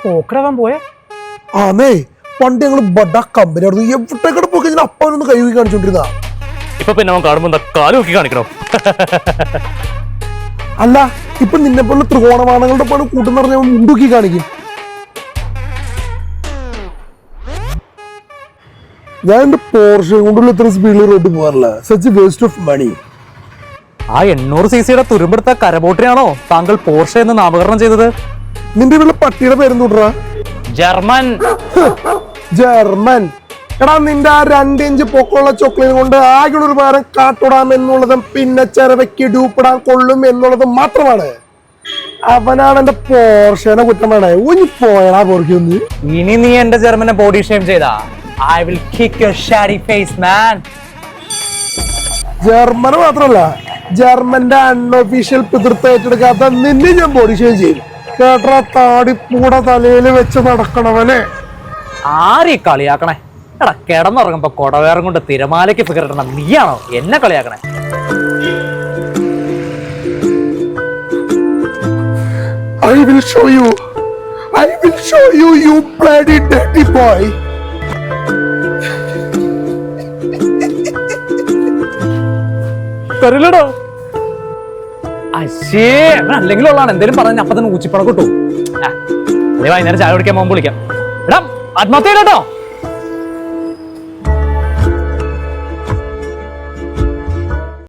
പോക്കറാവാൻ പോയെ ആന്നേ പണ്ട് ഞങ്ങള് ബഡ കമ്പനി ആയിരുന്നു. എവിടേക്കടെ പോയി കഴിഞ്ഞാൽ അപ്പനൊന്ന് കൈ കാണിച്ചോണ്ടിരുന്ന. ഇപ്പൊ പിന്നെ അവൻ കാണുമ്പോ കാല് നോക്കി കാണിക്കണോ? അല്ല ഇപ്പൊ നിന്നെ പോലെ ത്രികോണമാനങ്ങളുടെ പണി കൂട്ടുന്ന പറഞ്ഞ മുണ്ടുക്കി കാണിക്കും. ഞാൻ എന്റെ പോർഷെ കൊണ്ടുള്ള ഇത്ര സ്പീഡിൽ റോഡ് പോകാറില്ല. Such waste of money. ആ 800cc തുരുമ്പെടുത്ത കരബോട്ടിനാണോ താങ്കൾ പോർഷെ എന്ന് നാമകരണം ചെയ്തത്? നിന്റെ വീട്ടിലെ പട്ടിയുടെ പേരെന്തൂട്ടാ? ജർമ്മൻ. ജർമ്മൻ. എടാ നിന്റെ ആ 2 ഇഞ്ച് പൊക്കമുള്ള ചോക്ലേറ്റ് കൊണ്ട് ആകെ ഒരു ഭാരം കാട്ടിടാം എന്നുള്ളതും പിന്നെ ചെറവയ്ക്ക് ഡൂപ്പിടാൻ കൊള്ളും എന്നുള്ളതും മാത്രമാണ്. അവനാണ് എന്റെ പോർഷേനെ കുറ്റം വേണേ. ഊഞ്ഞി പോയടാ പോർക്കൊന്ന്. ഇനി നീ എന്റെ ജർമ്മനെ ബോഡി ഷേം ചെയ്താ I will kick your shady face, man. German മാത്രല്ല ജർമ്മന്റെ അൺഒഫീഷ്യൽ പിതൃത്വം ഏറ്റെടുക്കാത്ത നിന്നെ ഞാൻ ബോഡി ഷേം ചെയ്യും. കേട്ടാ താടിപ്പൂട തലയിൽ വെച്ച് നടക്കണവനെ. ആരീ കളിയാക്കണേ? എടാ കിടന്നുറങ്ങുമ്പോ കൊടവേറും കൊണ്ട് തിരമാലയ്ക്ക് ഫിഗർ ഇടണം നീയാണോ എന്നെ കളിയാക്കണേ? I will show you. I will show you, you bloody dirty boy. തരില്ലടോ. അശ്ശേ അല്ലെങ്കിലും ഉള്ളതാണ് എന്തേലും പറഞ്ഞ അപ്പൊ തന്നെ ഊച്ചിപ്പട കിട്ടും. വൈകുന്നേരം ചായ കുടിക്കാൻ പോകുമ്പോൾ വിളിക്കാം. എടാ ആത്മഹത്യ കേട്ടോ.